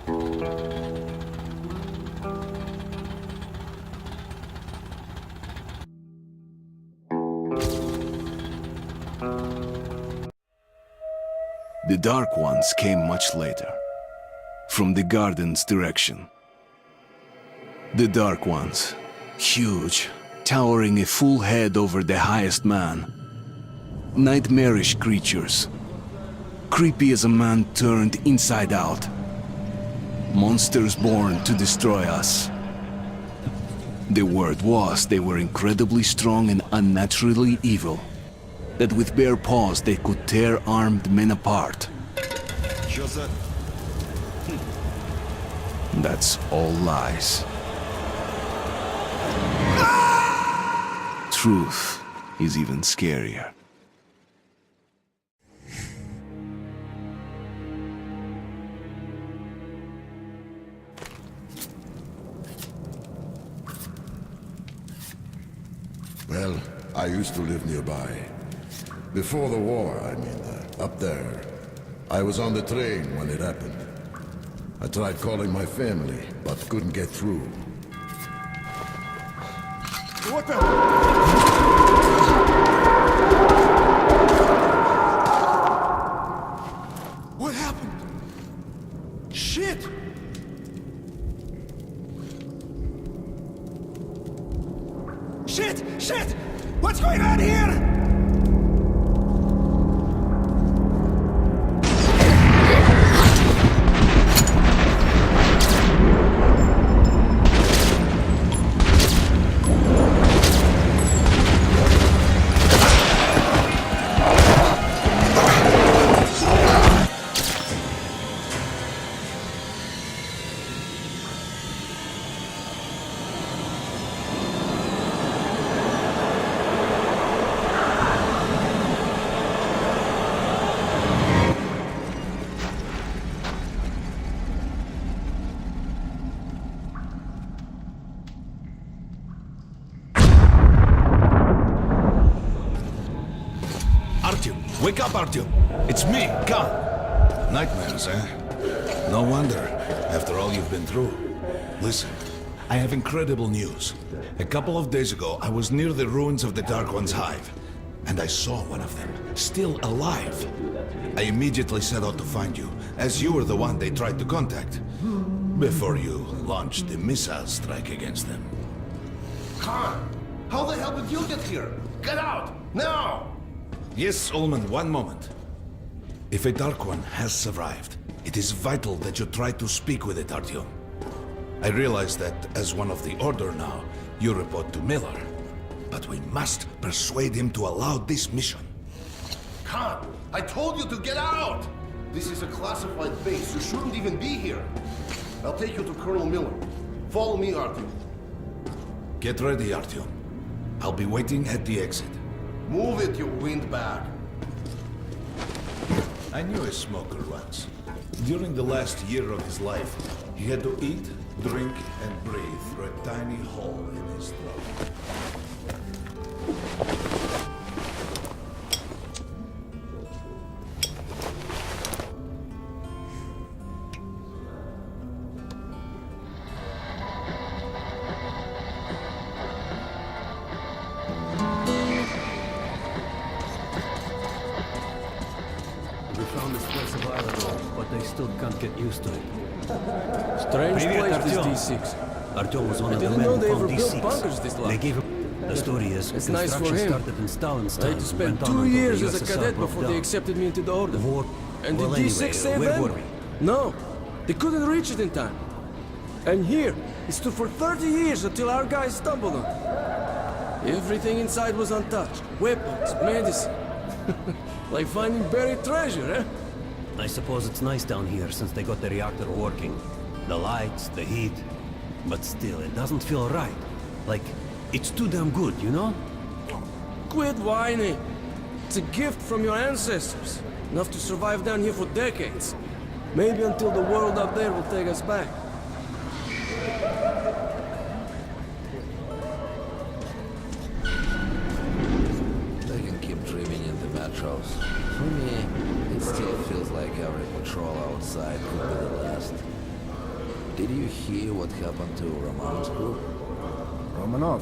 The Dark Ones came much later, from the garden's direction. The Dark Ones, huge, towering a full head over the highest man. Nightmarish creatures, creepy as a man turned inside out. Monsters born to destroy us. The word was they were incredibly strong and unnaturally evil. That with bare paws they could tear armed men apart. That's all lies. Truth is even scarier. Well, I used to live nearby. Before the war, I mean, up there. I was on the train when it happened. I tried calling my family, but couldn't get through. What the? What happened? Shit! Shit! Shit! What's going on here? Wake up, Artyom! It's me, Khan! Nightmares, eh? No wonder, after all you've been through. Listen, I have incredible news. A couple of days ago, I was near the ruins of the Dark One's hive, and I saw one of them, still alive. I immediately set out to find you, as you were the one they tried to contact, before you launched the missile strike against them. Khan! How the hell did you get here? Get out! Now! Yes, Ullman, one moment. If a Dark One has survived, it is vital that you try to speak with it, Artyom. I realize that, as one of the Order now, you report to Miller. But we must persuade him to allow this mission. Khan! I told you to get out! This is a classified base. You shouldn't even be here. I'll take you to Colonel Miller. Follow me, Artyom. Get ready, Artyom. I'll be waiting at the exit. Move it, you windbag. I knew a smoker once. During the last year of his life, he had to eat, drink, and breathe through a tiny hole in his throat. Still can't get used to it. Strange place, this Artyom. D6. Artyom was one I of the didn't men know who they found ever built D6. bunkers this They large. gave him... The story is, It's nice for construction him. started in Stalin's I time. had to spend went on 2 until years the as a USSR cadet broke before they down. accepted me into the Order. War... And well, did anyway, D6 save where them? were we? No, they couldn't reach it in time. And here, it stood for 30 years until our guys stumbled on it. Everything inside was untouched. Weapons, medicine. Like finding buried treasure, eh? I suppose it's nice down here since they got the reactor working. The lights, the heat. But still, it doesn't feel right. Like, it's too damn good, you know? Quit whining. It's a gift from your ancestors. Enough to survive down here for decades. Maybe until the world up there will take us back. They can keep dreaming in the metros. For me, it still feels like every patrol outside could be the last. did you hear what happened to Romanov's group? Romanov.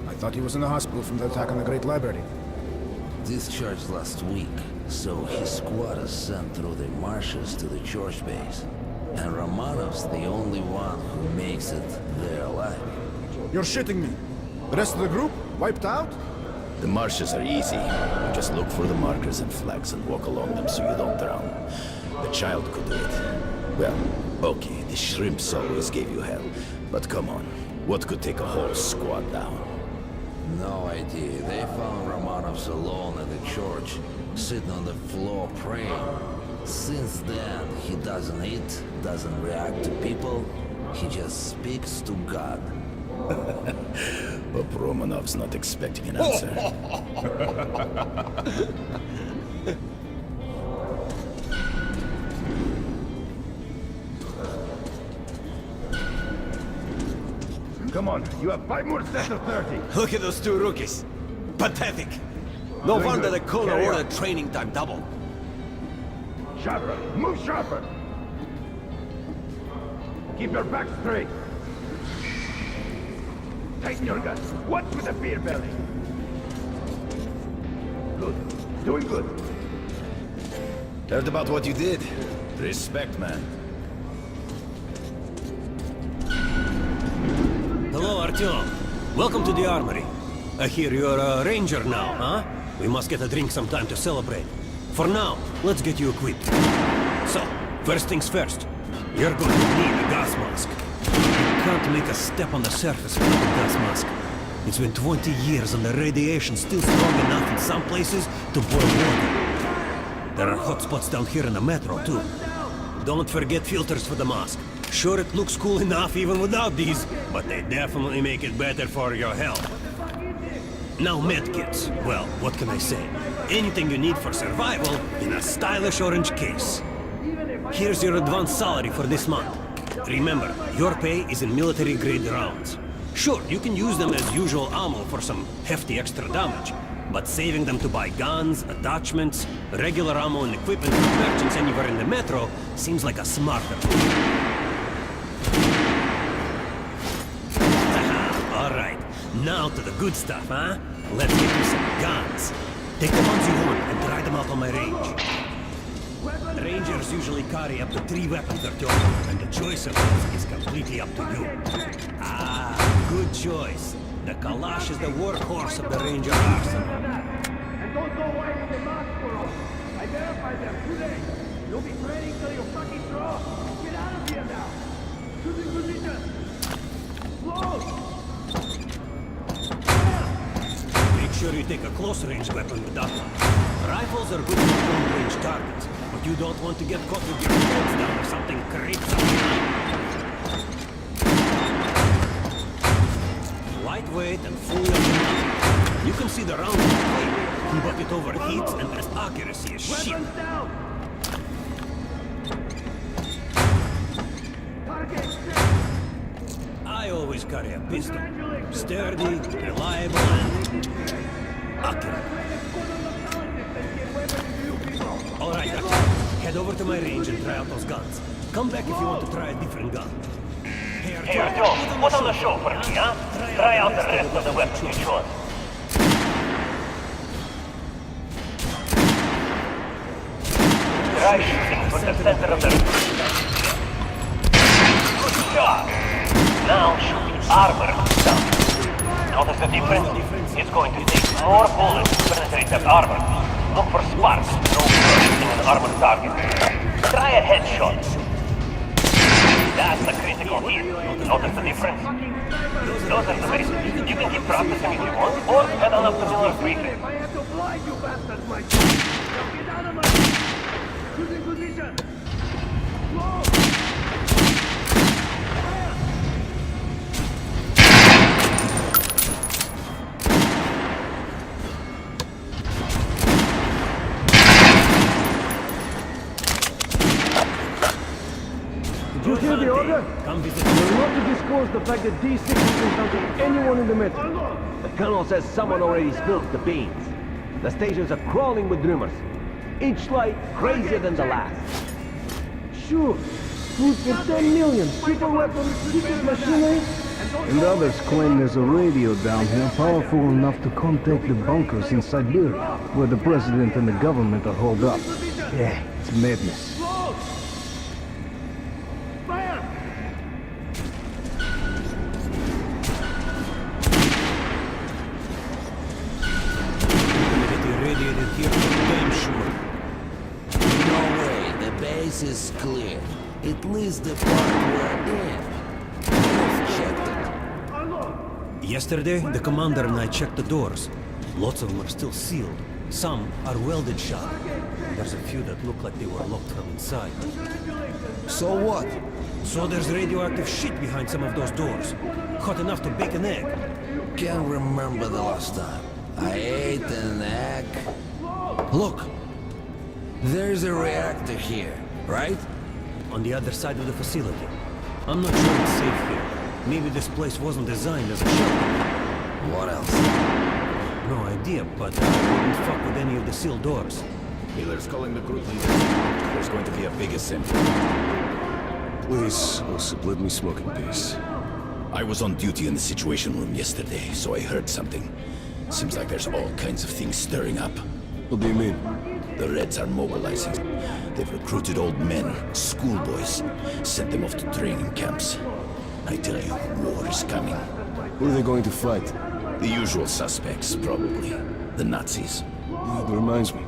I thought he was in the hospital from the attack on the Great Library. Discharged last week, so his squad is sent through the marshes to the church base. And Romanov's the only one who makes it there alive. You're shitting me. The rest of the group? Wiped out? The marshes are easy. You just look for the markers and flags and walk along them so you don't drown. A child could do it. Well, okay, the shrimps always gave you hell. But come on, what could take a whole squad down? No idea. They found Romanov's alone at the church, sitting on the floor praying. Since then, he doesn't eat, doesn't react to people. He just speaks to God. But Romanov's not expecting an answer. Come on, you have 5 more sets of 30. Look at those two rookies. Pathetic. No wonder the colonel ordered training time double. Sharper, move sharper. Keep your back straight. Tighten your guts. Watch with the beer belly. Good. Doing good. Heard about what you did. Respect, man. Hello, Artyom. Welcome to the armory. I hear you're a ranger now, huh? We must get a drink sometime to celebrate. For now, let's get you equipped. So, first things first. You're going to need a gas mask. You can't make a step on the surface without a gas mask. It's been 20 years and the radiation's still strong enough in some places to boil water. There are hot spots down here in the metro, too. Don't forget filters for the mask. Sure, it looks cool enough even without these, but they definitely make it better for your health. Now medkits. Well, what can I say? Anything you need for survival in a stylish orange case. Here's your advance salary for this month. Remember, your pay is in military-grade rounds. Sure, you can use them as usual ammo for some hefty extra damage, but saving them to buy guns, attachments, regular ammo and equipment for merchants anywhere in the metro seems like a smarter move. Alright, now to the good stuff, huh? Let's get you some guns. Take the ones you want and try them out on my range. Rangers usually carry up to 3 weapons, Artyom, and the choice of those is completely up to you. Ah, good choice. The Kalash is the workhorse of the Ranger arsenal. And don't go away with the mask for us. I verified them today. You'll be training till you fucking draw. Get out of here now. Choosing position. Close. Make sure you take a close-range weapon with that one. Rifles are good for long-range targets, but you don't want to get caught with your pants down or something creeps up behind. Lightweight and fully automatic. You can see the round plate, but it overheats and its accuracy is shit. Weapons down. Target set. I always carry a pistol. Sturdy, reliable, and accurate. Alright, head over to my range and try out those guns. Come back if you want to try a different gun. Hey, Artyom, put on the show for me, huh? Try out the rest of the weapons you chose. Try shooting for the center of the... Good job! Now shoot armor down. Notice the difference? It's going to take more bullets to penetrate that armor. Look for sparks, no burst in an armored target. Try a headshot. That's the critical hit. Notice the difference? Those are the basics. You can keep practicing if you want, or head on up to Miller's briefing. I have to blind you bastards, my friend. Now get out of my way. Choosing position. Close. Did you hear the order? Come visit me. We're not to disclose the fact that D6 is encountering anyone in the metro. The colonel says someone already spilled the beans. The stations are crawling with rumors. Each light crazier than the last. Sure. Food for 10 million, super weapons, secret machinery. And others claim there's a radio down here powerful enough to contact the bunkers in Siberia, where the president and the government are holed up. Yeah, it's madness. Fire! Get irradiated here for damn sure. No way, the base is clear. At least the part we're in. We've checked it. Yesterday, the commander and I checked the doors. Lots of them are still sealed. Some are welded shut. There's a few that look like they were locked from inside. So what? So there's radioactive shit behind some of those doors. Hot enough to bake an egg. Can't remember the last time I ate an egg. Look, there's a reactor here, right? On the other side of the facility. I'm not sure it's safe here. Maybe this place wasn't designed as a shelter. What else? No idea, but I wouldn't fuck with any of the sealed doors. Miller's calling the group leaders. There's going to be a big assembly. Please, Osip, let me smoke in peace. I was on duty in the Situation Room yesterday, so I heard something. Seems like there's all kinds of things stirring up. What do you mean? The Reds are mobilizing. They've recruited old men, schoolboys, sent them off to training camps. I tell you, war is coming. Who are they going to fight? The usual suspects, probably. The Nazis. Yeah, that reminds me.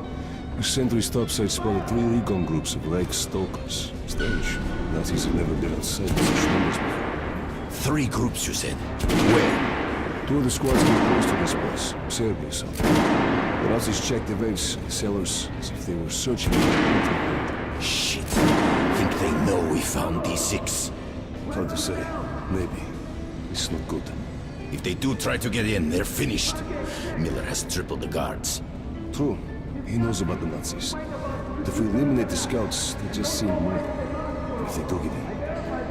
The sentry's topside spotted 3 recon groups of Reich stalkers. Strange. Nazis have never been outside in such numbers before. 3 groups, you said? Where? 2 of the squads came close to this place. Serbia or something. The Nazis checked the waves, the cellars, as if they were searching for a Shit. Think they know we found D6? Hard to say. Maybe. It's not good. If they do try to get in, they're finished. Miller has tripled the guards. True. He knows about the Nazis. But if we eliminate the scouts, they'll just seem more. If they do get in,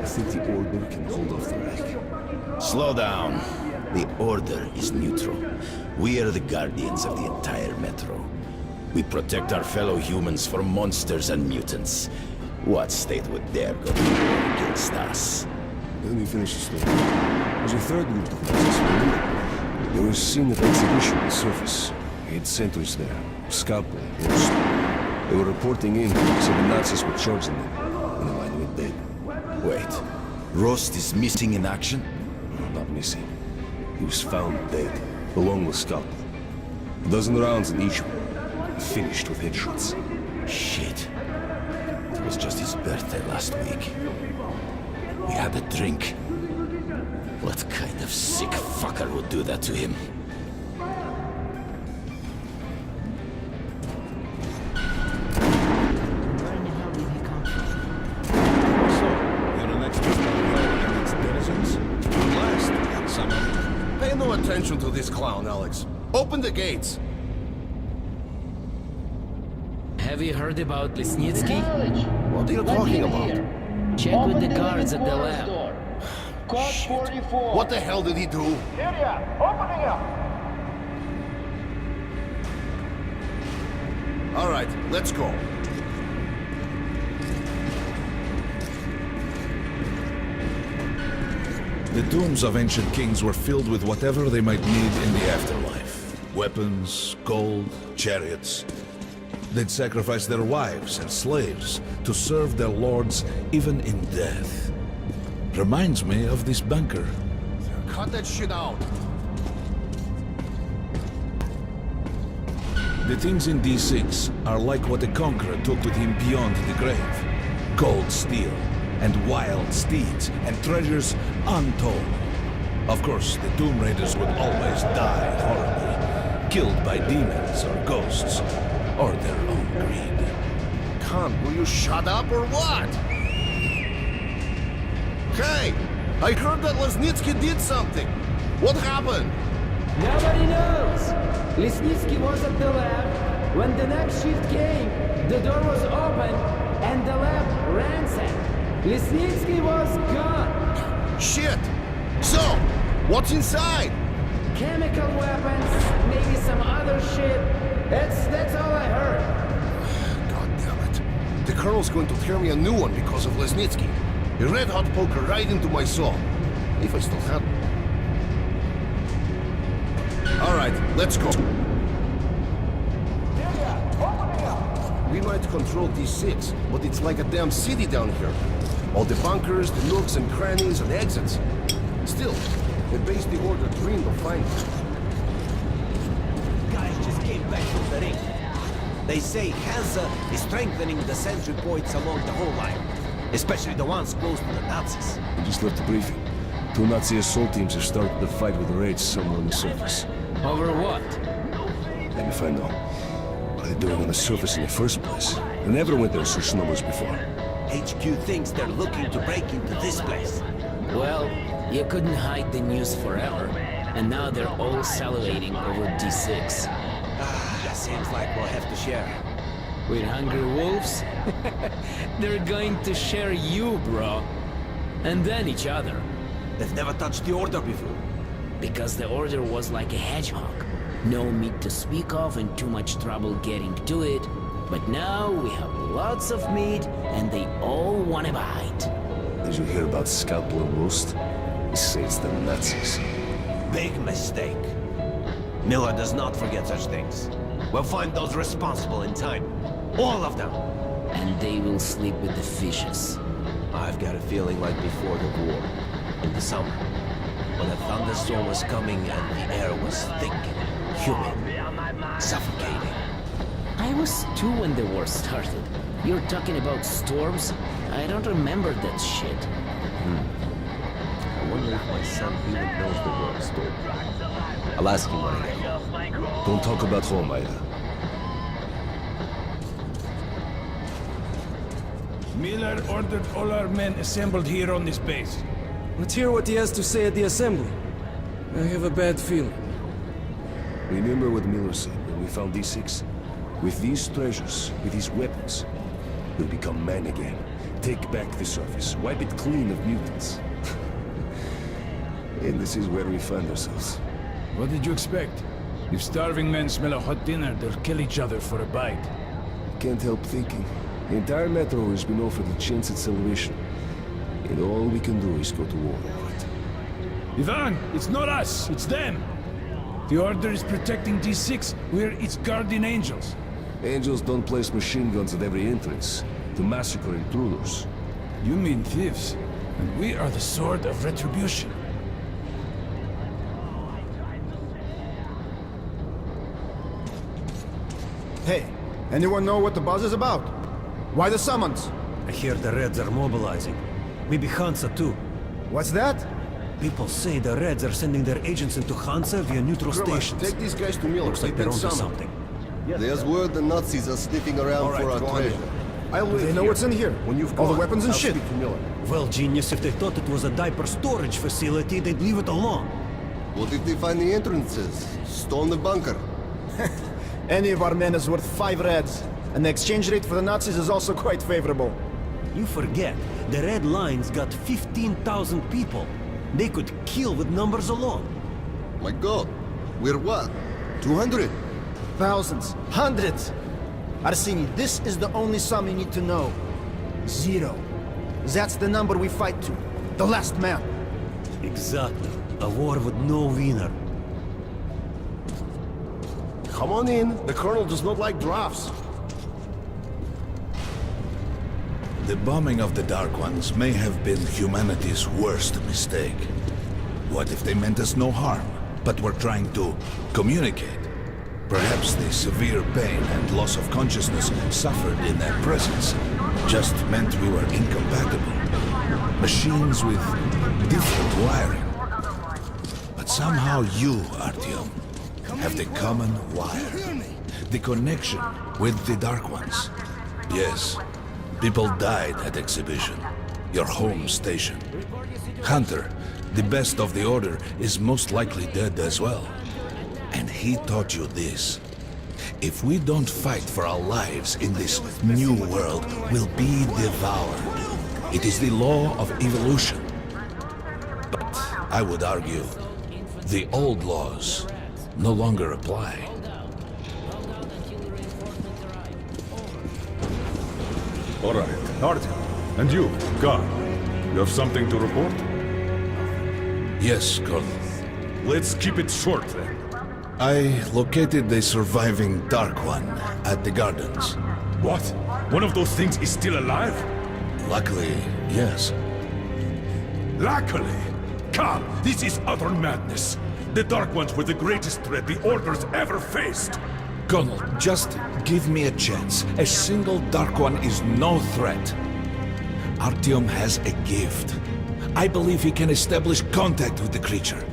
I think the Order can hold off the Reich. Slow down. The Order is neutral. We are the guardians of the entire Metro. We protect our fellow humans from monsters and mutants. What state would dare go to war against us? Let me finish the story. There's a 3rd group of Nazis, remember? They were seen at the exhibition on the surface. We had sentries there. Scalpel, Rost. They were reporting in, so the Nazis were charging them. And the line went dead. Wait. Rost is missing in action? No, not missing. He was found dead, along with Scalpel. A dozen rounds in each one. Finished with headshots. Shit. It was just his birthday last week. We had a drink. What kind of sick fucker would do that to him? So, you're an expert on fighting against denizens? Last, someone. Pay no attention to this clown, Alex. Open the gates. Have you heard about Lesnitsky? What are you talking about? Check with the guards at the lab. Shit. What the hell did he do? All right, let's go. The tombs of ancient kings were filled with whatever they might need in the afterlife. Weapons, gold, chariots. They'd sacrifice their wives and slaves to serve their lords even in death. Reminds me of this bunker. Cut that shit out. The things in D6 are like what the Conqueror took with him beyond the grave. Gold steel, and wild steeds, and treasures untold. Of course, the Tomb Raiders would always die horribly, killed by demons or ghosts, or their own greed. Khan, will you shut up or what? Hey! I heard that Lesnitsky did something. What happened? Nobody knows! Lesnitsky was at the lab. When the next shift came, the door was open and the lab ransacked. Lesnitsky was gone. Shit! So, what's inside? Chemical weapons, maybe some other shit. That's all I heard. God damn it. The Colonel's going to tear me a new one because of Lesnitsky. A red-hot poker right into my soul. If I still had one. All right, let's go. We might control D6, but it's like a damn city down here. All the bunkers, the nooks and crannies and exits. Still, the base the Order dreamed of finding. Guys just came back from the ring. They say Hansa is strengthening the sentry points along the whole line, especially the ones close to the Nazis. We just left the briefing. 2 Nazi assault teams have started the fight with raids somewhere on the surface. Over what? Maybe find out. What are they doing on the surface in the first place? They never went there such numbers before. HQ thinks they're looking to break into this place. Well, you couldn't hide the news forever. And now they're all salivating over D6. Seems like we'll have to share. With hungry wolves? They're going to share you, bro. And then each other. They've never touched the Order before. Because the Order was like a hedgehog. No meat to speak of and too much trouble getting to it. But now we have lots of meat and they all want a bite. Did you hear about Scalpel and Roast? They say it's the Nazis. Big mistake. Miller does not forget such things. We'll find those responsible in time. All of them. And they will sleep with the fishes. I've got a feeling like before the war. In the summer. When a thunderstorm was coming and the air was thick, humid, suffocating. I was 2 when the war started. You're talking about storms? I don't remember that shit. I wonder if my son even knows the word storm. I'll ask him when I get home. Don't talk about home either. Miller ordered all our men assembled here on this base. Let's hear what he has to say at the assembly. I have a bad feeling. Remember what Miller said when we found D6? With these treasures, with these weapons, we'll become man again. Take back the surface, wipe it clean of mutants. And this is where we find ourselves. What did you expect? If starving men smell a hot dinner, they'll kill each other for a bite. Can't help thinking. The entire metro has been offered a chance at salvation. And all we can do is go to war over it. Ivan, it's not us, it's them! The Order is protecting D6, we're its guardian angels. Angels don't place machine guns at every entrance to massacre intruders. You mean thieves, and we are the sword of retribution. Hey, anyone know what the buzz is about? Why the summons? I hear the Reds are mobilizing. Maybe Hansa too. What's that? People say the Reds are sending their agents into Hansa via neutral stations. Take these guys to Miller. Looks like they're onto something. There's word the Nazis are sniffing around for our treasure. They know what's in here. When you've all gone, the weapons and I'll shit. speak to Miller. Well, genius, if they thought it was a diaper storage facility, they'd leave it alone. What if they find the entrances? Storm the bunker. Any of our men is worth 5 reds, and the exchange rate for the Nazis is also quite favorable. You forget, the Red Line's got 15,000 people. They could kill with numbers alone. My God, we're what? 200? Thousands, hundreds. Arseny, this is the only sum you need to know. 0. That's the number we fight to. The last man. Exactly. A war with no winner. Come on in. The Colonel does not like drafts. The bombing of the Dark Ones may have been humanity's worst mistake. What if they meant us no harm, but were trying to communicate? Perhaps the severe pain and loss of consciousness suffered in their presence just meant we were incompatible. Machines with different wiring. But somehow you, Artyom, have the common wire. The connection with the Dark Ones. Yes. People died at Exhibition, your home station. Hunter, the best of the Order, is most likely dead as well. And he taught you this. If we don't fight for our lives in this new world, we'll be devoured. It is the law of evolution. But I would argue, the old laws no longer apply. All right, Artyom. And you, Khan. You have something to report? Yes, Colonel. Let's keep it short, then. I located the surviving Dark One at the gardens. What? One of those things is still alive? Luckily, yes. Luckily? Khan, this is utter madness. The Dark Ones were the greatest threat the Order's ever faced. Colonel, just give me a chance. A single Dark One is no threat. Artyom has a gift. I believe he can establish contact with the creature.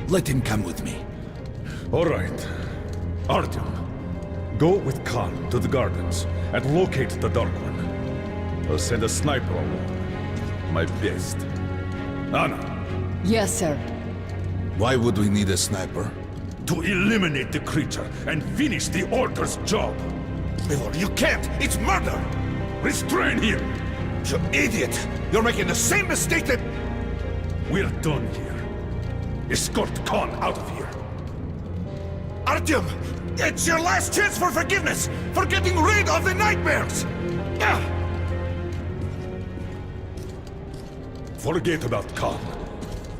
Let him come with me. All right. Artyom, go with Khan to the gardens and locate the Dark One. I'll send a sniper along. My best. Anna. Yes, sir. Why would we need a sniper? To eliminate the creature and finish the Order's job. Miller, you can't! It's murder! Restrain him! You idiot! You're making the same mistake that... We're done here. Escort Khan out of here. Artyom! It's your last chance for forgiveness! For getting rid of the nightmares! Forget about Khan.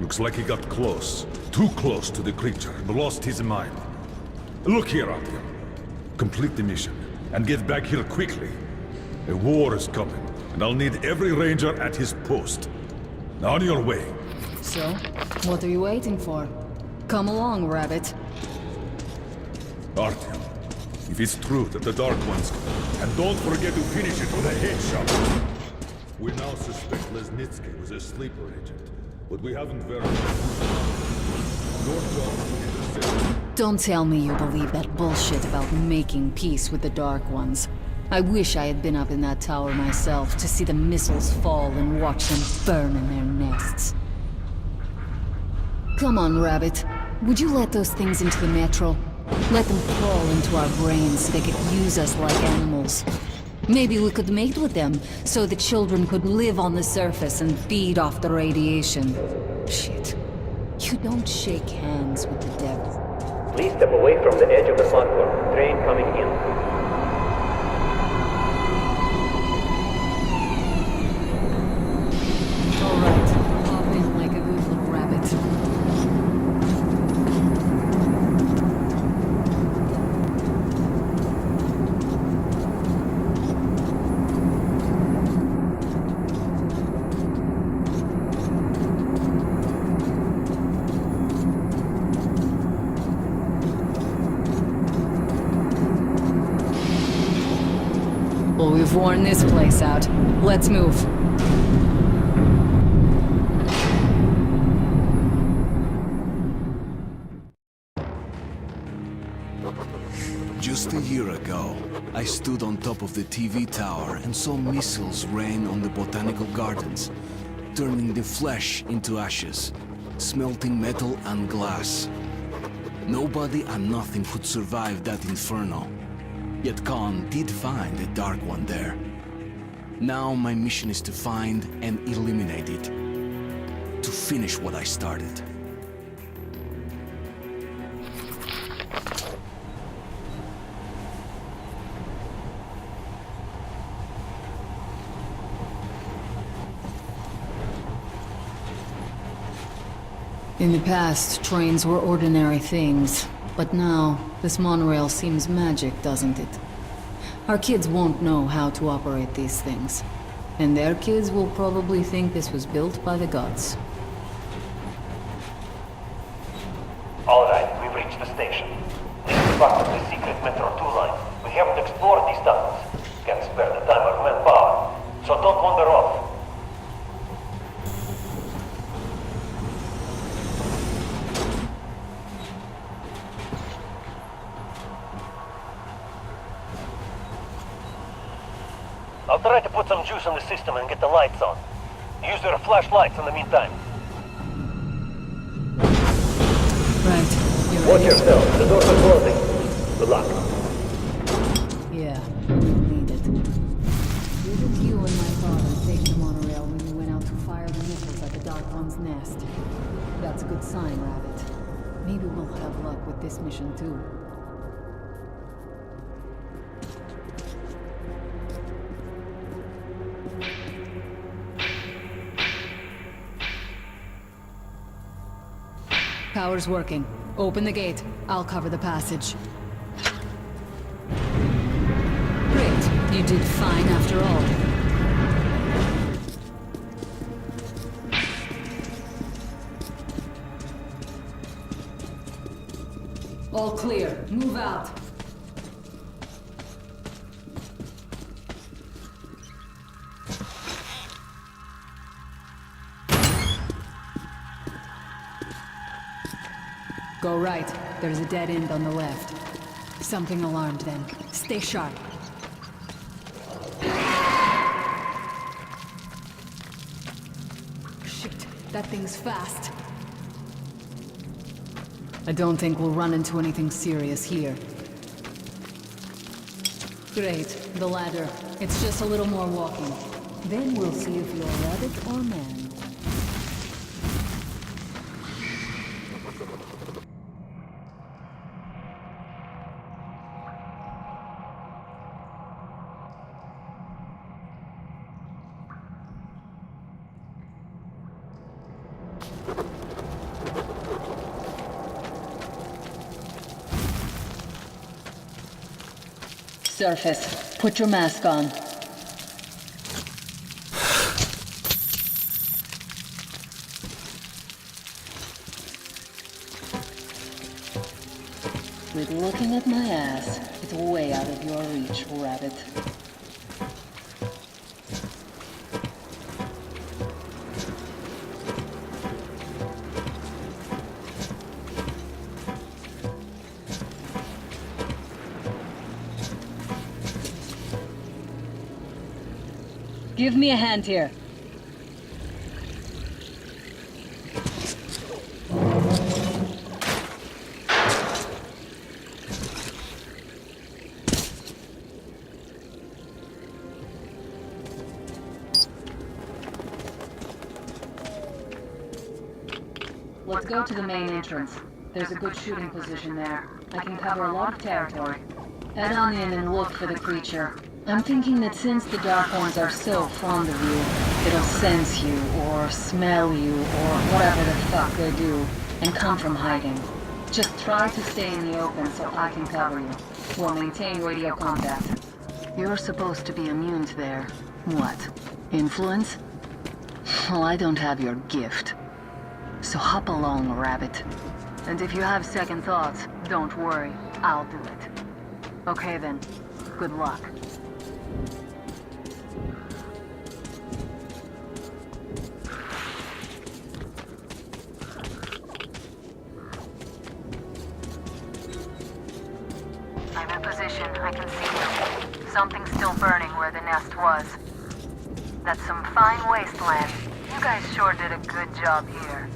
Looks like he got close. Too close to the creature and lost his mind. Look here, Artyom. Complete the mission and get back here quickly. A war is coming, and I'll need every ranger at his post. On your way. So, what are you waiting for? Come along, Rabbit. Artyom, if it's true that the Dark Ones... And don't forget to finish it with a headshot. We now suspect Lesnitsky was a sleeper agent, but we haven't verified. Your job is to intercept. Don't tell me you believe that bullshit about making peace with the Dark Ones. I wish I had been up in that tower myself to see the missiles fall and watch them burn in their nests. Come on, Rabbit. Would you let those things into the metro? Let them crawl into our brains so they could use us like animals. Maybe we could mate with them, so the children could live on the surface and feed off the radiation. Shit. You don't shake hands with the devil. Please step away from the edge of the platform. Train coming in. Well, we've worn this place out. Let's move. Just a year ago, I stood on top of the TV tower and saw missiles rain on the botanical gardens, turning the flesh into ashes, smelting metal and glass. Nobody and nothing could survive that inferno. Yet Khan did find a Dark One there. Now my mission is to find and eliminate it. To finish what I started. In the past, trains were ordinary things. But now, this monorail seems magic, doesn't it? Our kids won't know how to operate these things. And their kids will probably think this was built by the gods. Alright, we've reached the station. This is part of the secret Metro 2 line. We haven't explored these tunnels. Can't spare the time or manpower. So don't wander off. I'll try to put some juice on the system and get the lights on. Use your flashlights in the meantime. Right. Watch yourself. The doors are closing. Good luck. Yeah, need it. Where did you and my father take the monorail when you went out to fire the missiles at the Dark One's nest? That's a good sign, Rabbit. Maybe we'll have luck with this mission too. Power's working. Open the gate. I'll cover the passage. Great. You did fine after all. All clear. Move out. Go right. There's a dead end on the left. Something alarmed them. Stay sharp. Shit, that thing's fast. I don't think we'll run into anything serious here. Great, the ladder. It's just a little more walking. Then we'll see if you're rabbit or man. Surface. Put your mask on. Quit looking at my ass. It's way out of your reach, rabbit. Give me a hand here. Let's go to the main entrance. There's a good shooting position there. I can cover a lot of territory. Head on in and look for the creature. I'm thinking that since the Dark Ones are so fond of you, it'll sense you, or smell you, or whatever the fuck they do, and come from hiding. Just try to stay in the open so I can cover you. We'll maintain radio contact. You're supposed to be immune to their... what? Influence? Well, I don't have your gift. So hop along, rabbit. And if you have second thoughts, don't worry, I'll do it. Okay then, good luck. I'm in position. I can see you. Something's still burning where the nest was. That's some fine wasteland. You guys sure did a good job here.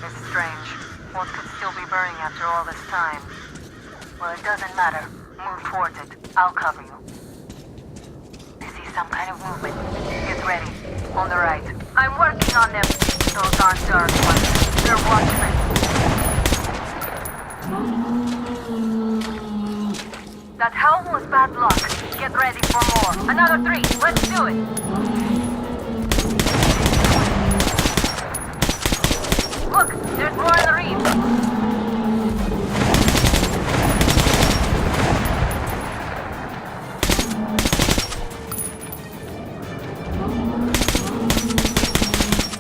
It's strange. What could still be burning after all this time? Well, it doesn't matter. Move towards it. I'll cover you. I see some kind of movement. Get ready. On the right. I'm working on them. Those aren't Dark Ones. They're watchmen. That howl was bad luck. Get ready for more. Another 3. Let's do it. Look, there's more in the reef.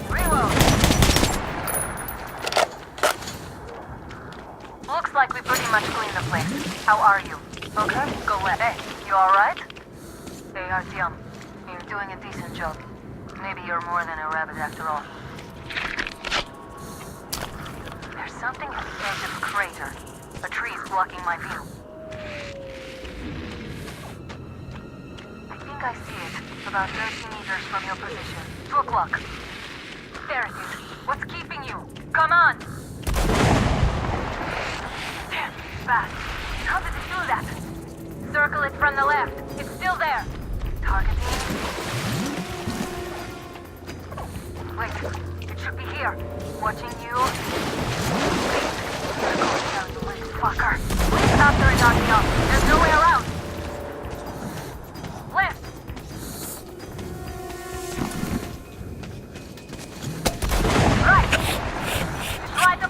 Reload. Looks like we pretty much cleaned the place. How are you? Okay, go ahead. Hey, you alright? Hey, Artyom. You're doing a decent job. Maybe you're more than a rabbit after all. There's something at the edge of the crater. A tree's blocking my view. I think I see it. About 30 meters from your position. 2 o'clock. There it is. What's keeping you? Come on! Damn, fast. How did it do that? Circle it from the left. It's still there. Targeting. Wait, it should be here. Watching you. Wait, go down, you little fucker. Please after it, Artyom. There's no way around. Left. Right. Slide the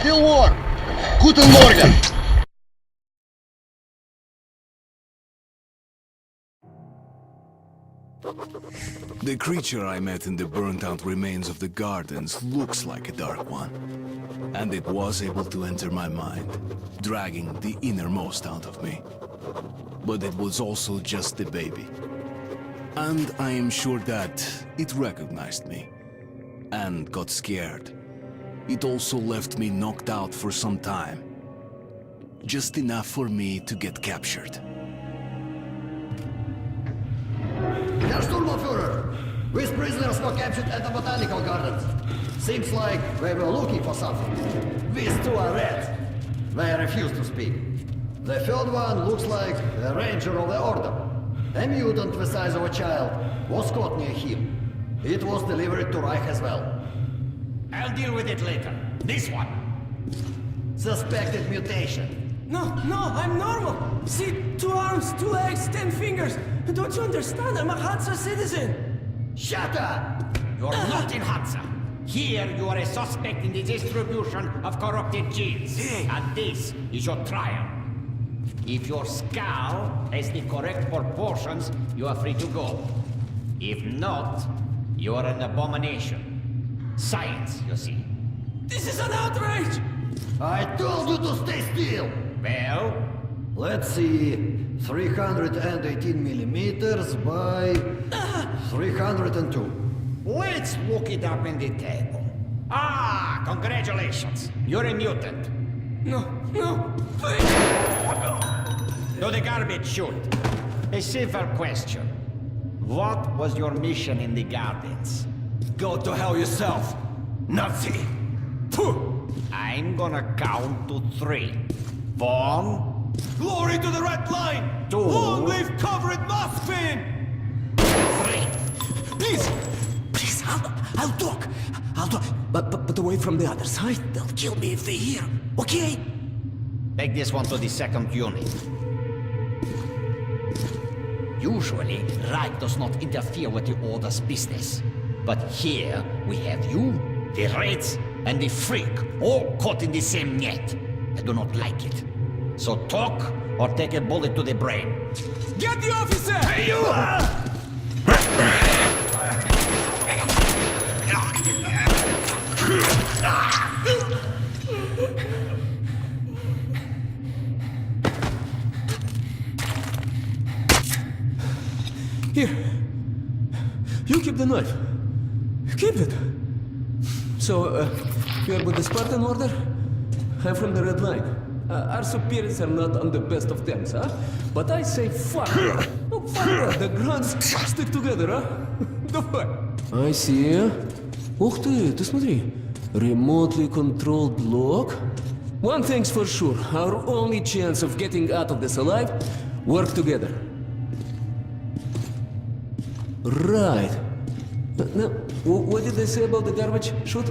still warm. Guten Morgen. The creature I met in the burnt-out remains of the gardens looks like a dark one. And it was able to enter my mind, dragging the innermost out of me. But it was also just a baby. And I am sure that it recognized me and got scared. It also left me knocked out for some time. Just enough for me to get captured. Herr Sturmbannführer, these prisoners were captured at the botanical gardens. Seems like they were looking for something. These two are red. They refuse to speak. The third one looks like a ranger of the order. A mutant the size of a child was caught near him. It was delivered to Reich as well. I'll deal with it later. This one. Suspected mutation. No, I'm normal. See, 2 arms, 2 legs, 10 fingers. Don't you understand? I'm a Hansa citizen. Shut up! You're not in Hansa. Here you are a suspect in the distribution of corrupted genes. And this is your trial. If your skull has the correct proportions, you are free to go. If not, you are an abomination. Science, you see. This is an outrage! I told you to stay still! Well? Let's see. 318 millimeters by 302. Let's look it up in the table. Ah, congratulations. You're a mutant. No, please! To the garbage chute. A simple question. What was your mission in the gardens? Go to hell yourself, Nazi! I'm gonna count to 3. 1. Glory to the red line! 2. Long-leaf covered mossfin! 3. Please, I'll talk. But away from the other side. They'll kill me if they hear. Okay? Take this one to the 2nd unit. Usually, Reich does not interfere with the Order's business. But here, we have you, the Reds, and the Freak, all caught in the same net. I do not like it. So talk, or take a bullet to the brain. Get the officer! Hey, you! Here. You keep the knife. Keep it. So, you're with the Spartan Order? I'm from the Red Line. Our superiors are not on the best of terms, huh? But I say fuck it. Oh, fuck it. The grunts stick together, huh? Давай. I see. Ух ты смотри. Remotely controlled block. One thing's for sure. Our only chance of getting out of this alive, work together. Right. Now, what did they say about the garbage chute?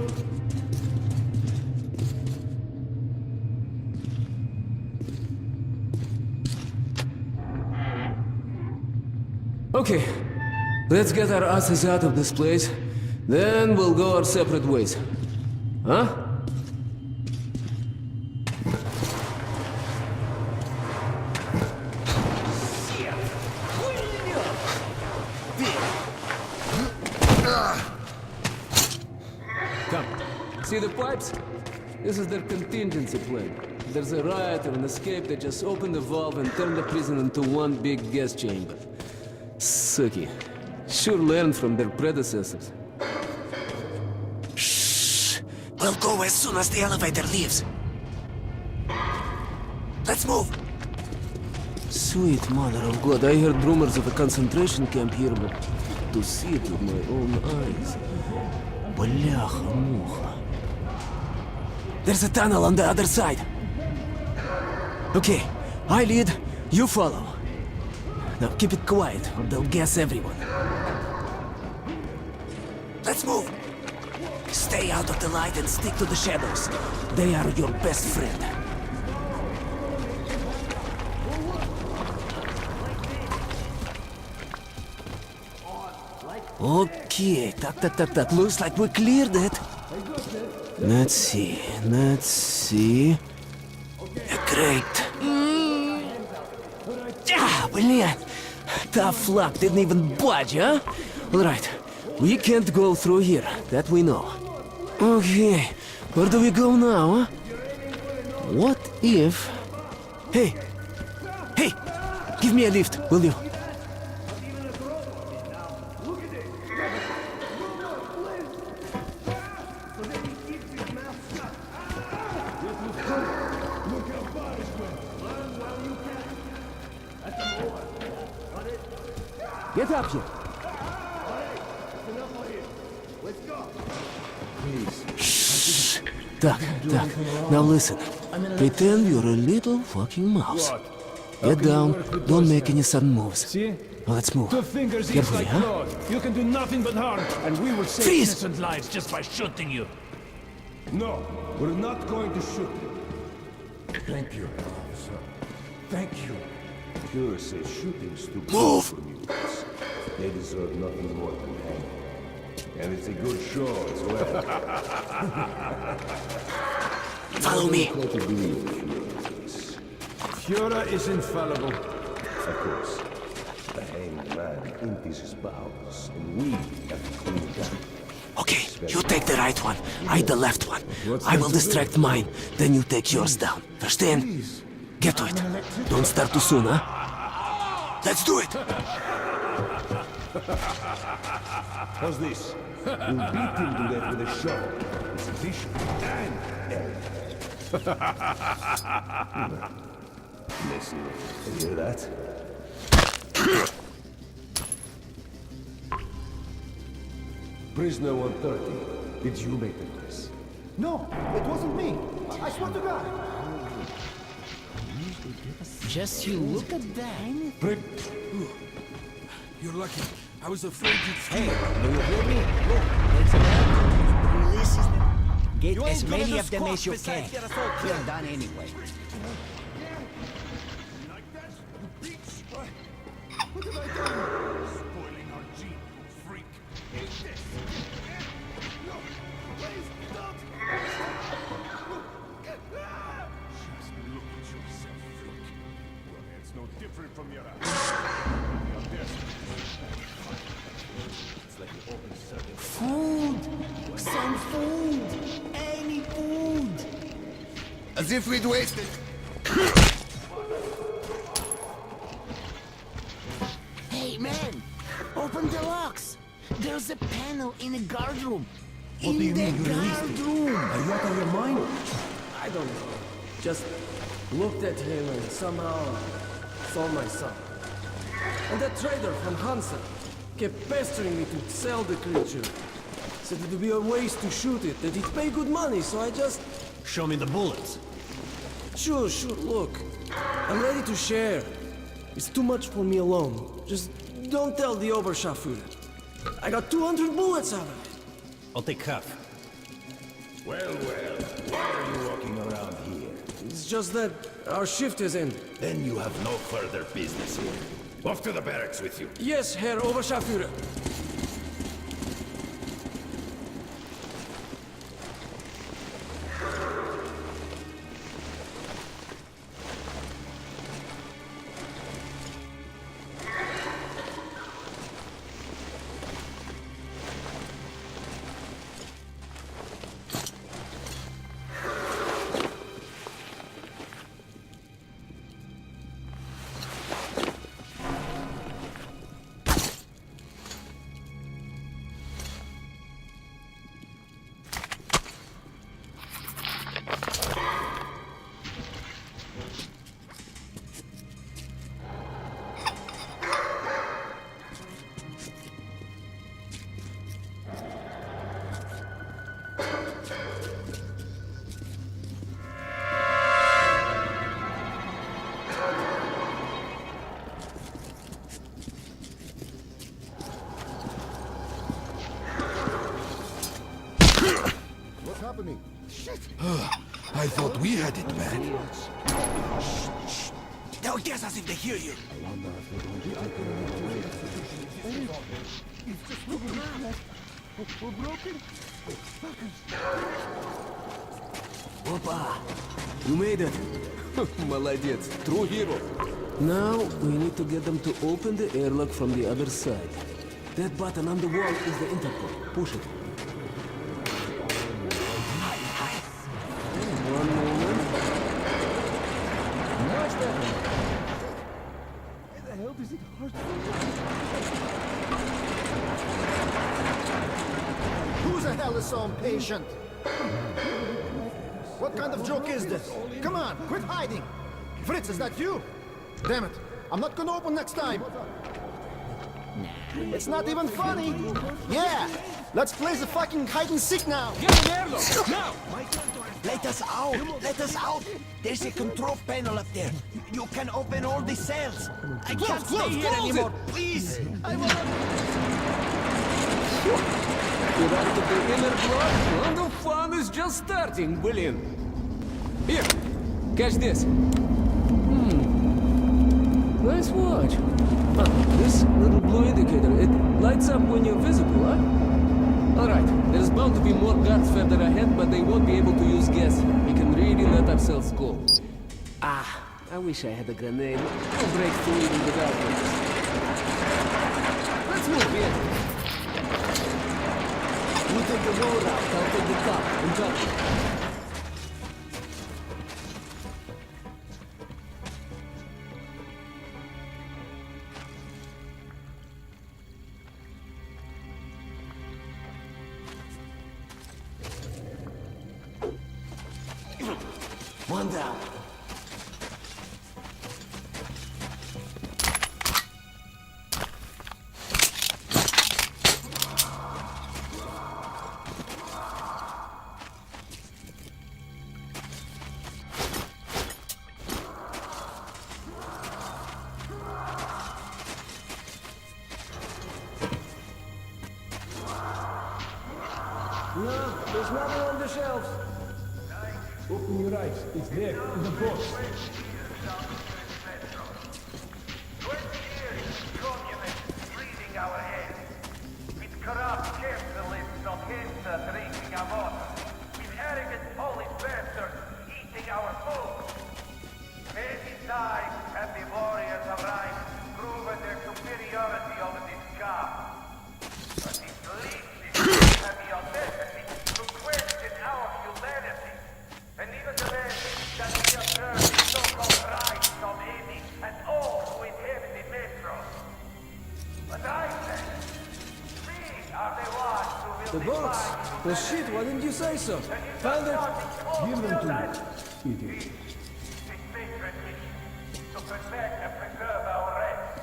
Okay, let's get our asses out of this place, then we'll go our separate ways. Huh? Come, see the pipes? This is their contingency plan. If there's a riot or an escape, they just open the valve and turn the prison into one big gas chamber. Sucky. Sure learned from their predecessors. Shh! We'll go as soon as the elevator leaves. Let's move! Sweet mother of God, I heard rumors of a concentration camp here, but to see it with my own eyes... Бляха-муха. There's a tunnel on the other side. Okay, I lead, you follow. Now keep it quiet, or they'll gas everyone. Let's move! Stay out of the light and stick to the shadows. They are your best friend. Okay, так. Looks like we cleared it. Let's see. Great. Блин. Tough luck, didn't even budge, huh? Alright, we can't go through here, that we know. Okay, where do we go now, huh? What if... Hey! Give me a lift, will you? Get up here! Shh! Duck. Now listen. Pretend you're a little fucking mouse. Get down, don't make any sudden moves. See? Now let's move. 2 fingers each Carefully, like huh? claws. You can do nothing but harm, and we will save Freeze! innocent lives just by shooting you. No, we're not going to shoot you. Thank you, officer. Thank you. Führer says shooting's too Move! for mutants. They deserve nothing more than hanging. And it's a good show as well. Follow me. Führer is infallible. Of course. The hanged man empties his bowels, and we have to clean it up. Okay, you take the right one, I the left one. I will distract mine, then you take yours down. Verstehen? Get to it. Don't start too soon, huh? Let's do it! How's this? We'll beat him to death with a shovel. It's efficient and elegant. Listen, you hear that? Prisoner 130, did you make the noise? No, it wasn't me. I swear to God. Just you look at that. You're lucky. I was afraid you'd... Hey, do you hear me? Look, there's a man. Releases them. Get as many of them as you can. We're done anyway. What have I done? Spoiling our jeep, you freak. Eat this. No, please don't. Just look at yourself, freak. Your head's no different from your ass. It's like the open circuit. Food! Some food! Any food! As if we'd wasted. Hey, man! Open the locks! There's a panel in the guard room. What do you mean, you released guard it? room! Are you out of your mind? I don't know. Just looked at him and somehow saw my son. And that trader from Hansa kept pestering me to sell the creature. Said it would be a waste to shoot it, that he'd pay good money, so I just... Show me the bullets. Sure, look. I'm ready to share. It's too much for me alone. Just don't tell the Oberscharführer. I got 200 bullets out of it. I'll take half. Well, why are you walking around here? It's just that our shift has ended. Then you have no further business here. Off to the barracks with you. Yes, Herr Oberscharführer. Happening. Shit! I thought we had it bad. Shh. Don't guess as if they hear you. We're broken? Опа! You made it! Молодец, true hero. Now, we need to get them to open the airlock from the other side. That button on the wall is the intercom. Push it. One moment. Much better. Why the hell does it hurt so Who the hell is so impatient? What kind of joke is this? Come on, quit hiding! Fritz, is that you? Damn it, I'm not gonna open next time! It's not even funny! Yeah! Let's play the fucking hide and seek now! Get in there, look! Now! Let us out! Let us out! There's a control panel up there. You can open all the cells. I can't stay here anymore. Please! I will not... Get out of the inner block, and the fun is just starting, William. Here, catch this. Nice watch. This little blue indicator, it lights up when you're visible, huh? Alright, there's bound to be more guards further ahead, but they won't be able to use gas here. We can really let ourselves go. Ah, I wish I had a grenade. We'll break through even without this. Let's move in. You take the low route, I'll take the top, and jump. One down. No, there's nothing on the shelves. Open your eyes. It's there, in the box. 20 years communists breathing our heads. With corrupt capitalists of Hinsa drinking our water. With arrogant Polish bastards eating our food. Many times have the warriors of Reich proven their superiority over this god. But these leeches have the audacity to question our humanity. And even the men that we observe the so-called rights of any and all who inhabit the metro. But I say, we are the ones who will The box! Oh shit, why didn't you say so? Found it! Give them to me. This sacred mission to protect and preserve our race.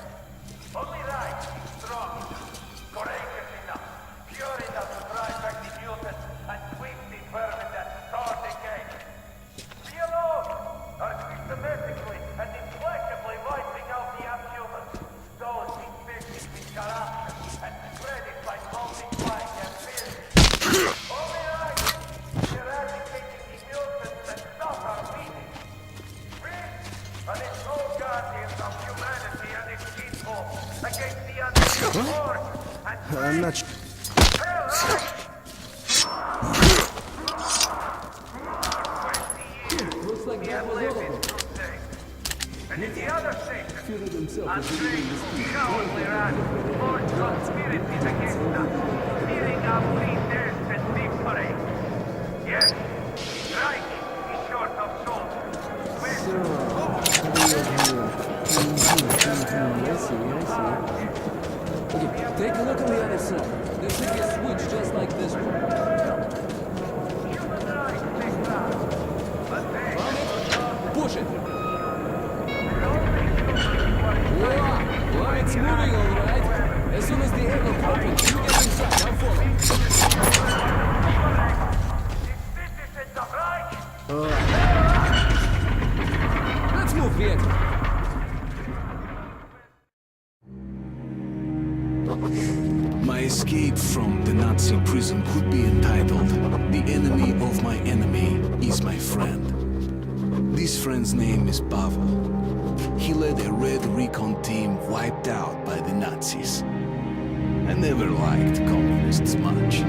Only right is strong enough, courageous enough, pure enough to drive back the mutants and sweep the vermin that tore the gate. We alone are systematically and implacably wiping out the abhumans, those infected with corruption and spreading by multiplying their fears. Only right is eradicating the mutants that stop our beating. We are the sole guardians of humanity and its people against the unleashed horde and I'm not sure. Looks like that was all of them. And in the other station, Führer himself is Andrei leading this team. cowardly ran forged conspiracies against us, stealing our free thirst and free parade. Yes, Reich is short of soldiers. Okay, take a look on the other side. There should be a switch just like this one. Push it! Whoa, it's moving all right. As soon as the airlock opens, you get inside. I'll follow. Let's move, Viet. My escape from the Nazi prison could be entitled "The Enemy of My Enemy is My Friend." This friend's name is Pavel. He led a red recon team wiped out by the Nazis. I never liked communists much.